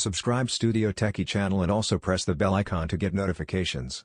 Subscribe Studio Techie channel and also press the bell icon to get notifications.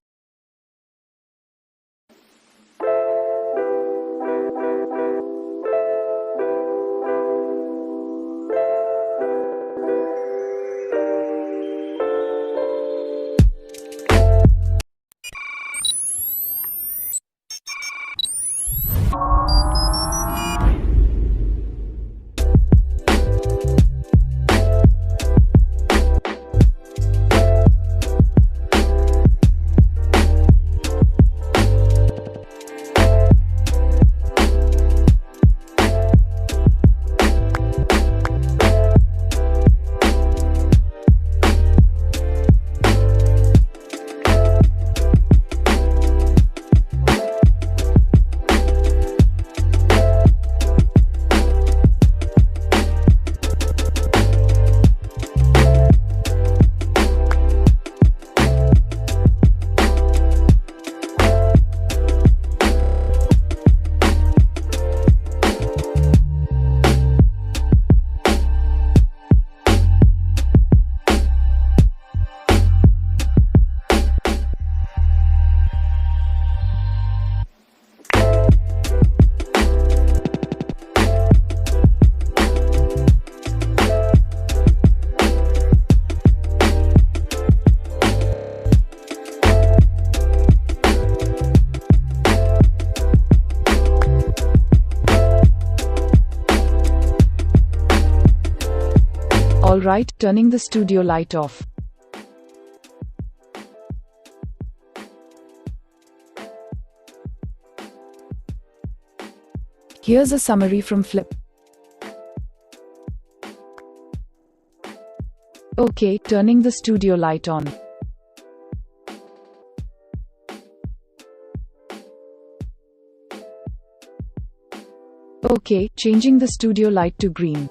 Alright, turning the studio light off. Here's a summary from Flip. Okay, turning the studio light on. Okay, changing the studio light to green.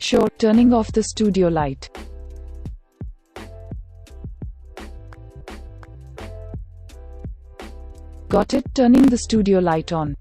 Sure, turning off the studio light. Got it, turning the studio light on.